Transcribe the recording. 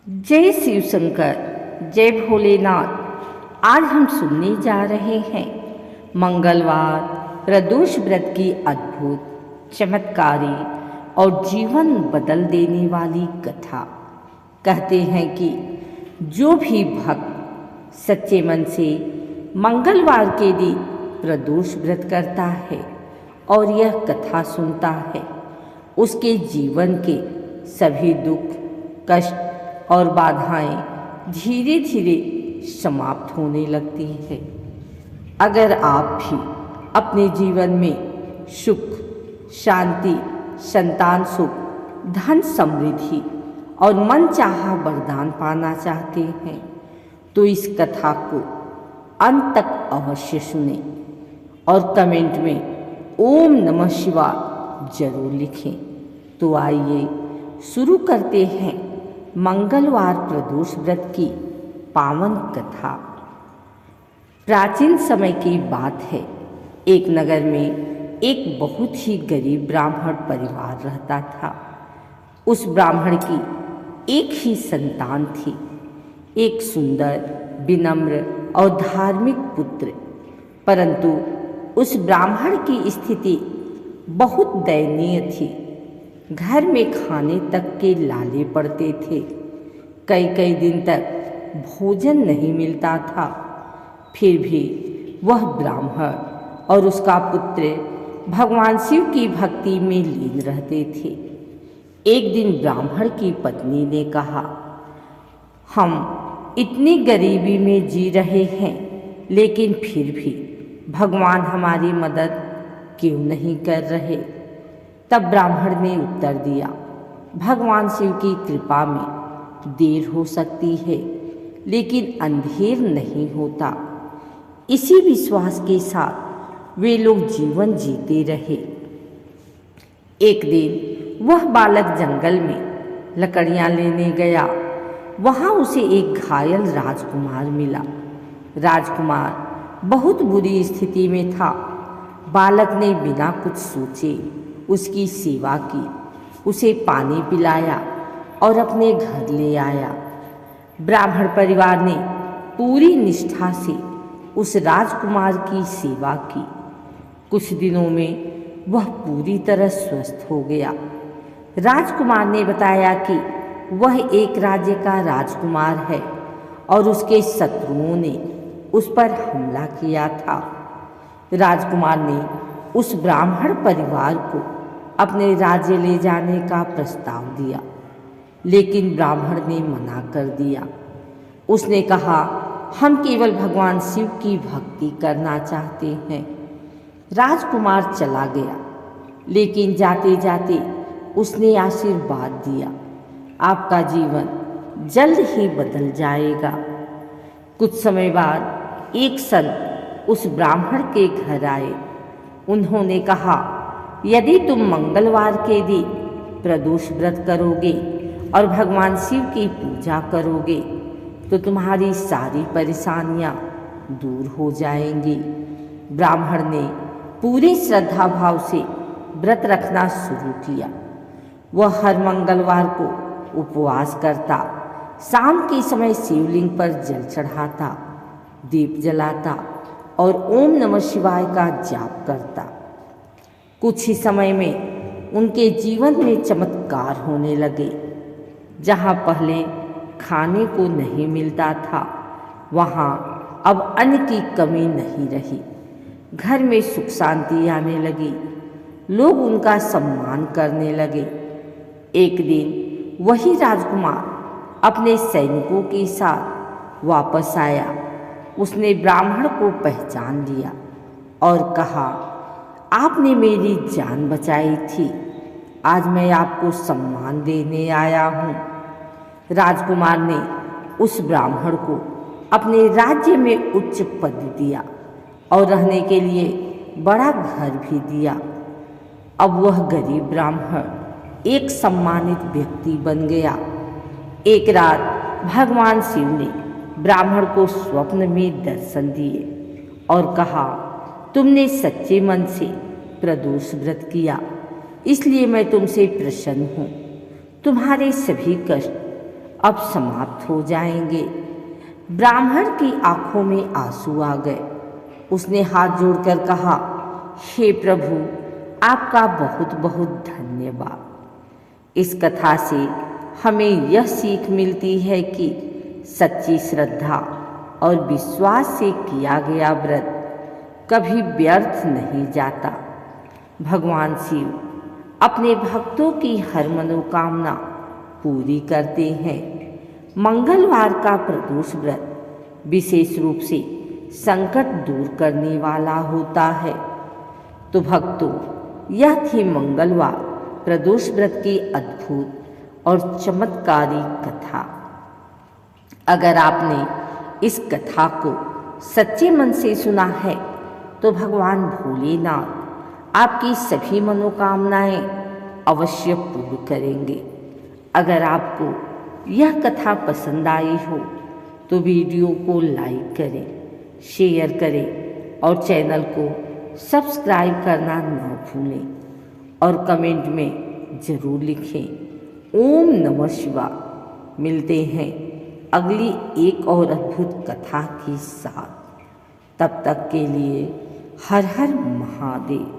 जय शिव शंकर, जय भोलेनाथ। आज हम सुनने जा रहे हैं मंगलवार प्रदोष व्रत की अद्भुत, चमत्कारी और जीवन बदल देने वाली कथा। कहते हैं कि जो भी भक्त सच्चे मन से मंगलवार के दिन प्रदोष व्रत करता है और यह कथा सुनता है, उसके जीवन के सभी दुख, कष्ट और बाधाएं धीरे धीरे समाप्त होने लगती है। अगर आप भी अपने जीवन में सुख, शांति, संतान सुख, धन समृद्धि और मनचाहा वरदान पाना चाहते हैं तो इस कथा को अंत तक अवश्य सुनें और कमेंट में ओम नमः शिवाय जरूर लिखें। तो आइए शुरू करते हैं मंगलवार प्रदोष व्रत की पावन कथा। प्राचीन समय की बात है। एक नगर में एक बहुत ही गरीब ब्राह्मण परिवार रहता था। उस ब्राह्मण की एक ही संतान थी, एक सुंदर, विनम्र और धार्मिक पुत्र। परंतु उस ब्राह्मण की स्थिति बहुत दयनीय थी। घर में खाने तक के लाले पड़ते थे। कई कई दिन तक भोजन नहीं मिलता था। फिर भी वह ब्राह्मण और उसका पुत्र भगवान शिव की भक्ति में लीन रहते थे। एक दिन ब्राह्मण की पत्नी ने कहा, हम इतनी गरीबी में जी रहे हैं, लेकिन फिर भी भगवान हमारी मदद क्यों नहीं कर रहे? तब ब्राह्मण ने उत्तर दिया, भगवान शिव की कृपा में देर हो सकती है, लेकिन अंधेर नहीं होता। इसी विश्वास के साथ वे लोग जीवन जीते रहे। एक दिन वह बालक जंगल में लकड़ियां लेने गया। वहां उसे एक घायल राजकुमार मिला। राजकुमार बहुत बुरी स्थिति में था। बालक ने बिना कुछ सोचे उसकी सेवा की, उसे पानी पिलाया और अपने घर ले आया। ब्राह्मण परिवार ने पूरी निष्ठा से उस राजकुमार की सेवा की। कुछ दिनों में वह पूरी तरह स्वस्थ हो गया। राजकुमार ने बताया कि वह एक राज्य का राजकुमार है और उसके शत्रुओं ने उस पर हमला किया था। राजकुमार ने उस ब्राह्मण परिवार को अपने राज्य ले जाने का प्रस्ताव दिया, लेकिन ब्राह्मण ने मना कर दिया। उसने कहा, हम केवल भगवान शिव की भक्ति करना चाहते हैं। राजकुमार चला गया, लेकिन जाते जाते उसने आशीर्वाद दिया, आपका जीवन जल्द ही बदल जाएगा। कुछ समय बाद एक संत उस ब्राह्मण के घर आए। उन्होंने कहा, यदि तुम मंगलवार के दिन प्रदोष व्रत करोगे और भगवान शिव की पूजा करोगे तो तुम्हारी सारी परेशानियां दूर हो जाएंगी। ब्राह्मण ने पूरी श्रद्धा भाव से व्रत रखना शुरू किया। वह हर मंगलवार को उपवास करता, शाम के समय शिवलिंग पर जल चढ़ाता, दीप जलाता और ओम नमः शिवाय का जाप करता। कुछ ही समय में उनके जीवन में चमत्कार होने लगे। जहाँ पहले खाने को नहीं मिलता था, वहाँ अब अन्न की कमी नहीं रही। घर में सुख शांति आने लगी। लोग उनका सम्मान करने लगे। एक दिन वही राजकुमार अपने सैनिकों के साथ वापस आया। उसने ब्राह्मण को पहचान लिया और कहा, आपने मेरी जान बचाई थी, आज मैं आपको सम्मान देने आया हूँ। राजकुमार ने उस ब्राह्मण को अपने राज्य में उच्च पद दिया और रहने के लिए बड़ा घर भी दिया। अब वह गरीब ब्राह्मण एक सम्मानित व्यक्ति बन गया। एक रात भगवान शिव ने ब्राह्मण को स्वप्न में दर्शन दिए और कहा, तुमने सच्चे मन से प्रदोष व्रत किया, इसलिए मैं तुमसे प्रसन्न हूँ। तुम्हारे सभी कष्ट अब समाप्त हो जाएंगे। ब्राह्मण की आंखों में आंसू आ गए। उसने हाथ जोड़कर कहा, हे प्रभु, आपका बहुत बहुत धन्यवाद। इस कथा से हमें यह सीख मिलती है कि सच्ची श्रद्धा और विश्वास से किया गया व्रत कभी व्यर्थ नहीं जाता। भगवान शिव अपने भक्तों की हर मनोकामना पूरी करते हैं। मंगलवार का प्रदोष व्रत विशेष रूप से संकट दूर करने वाला होता है। तो भक्तों, यह थी मंगलवार प्रदोष व्रत की अद्भुत और चमत्कारी कथा। अगर आपने इस कथा को सच्चे मन से सुना है तो भगवान भोलेनाथ आपकी सभी मनोकामनाएं अवश्य पूर्ण करेंगे। अगर आपको यह कथा पसंद आई हो तो वीडियो को लाइक करें, शेयर करें और चैनल को सब्सक्राइब करना न भूलें और कमेंट में ज़रूर लिखें ओम नमः शिवाय। मिलते हैं अगली एक और अद्भुत कथा के साथ। तब तक के लिए हर हर महादेव।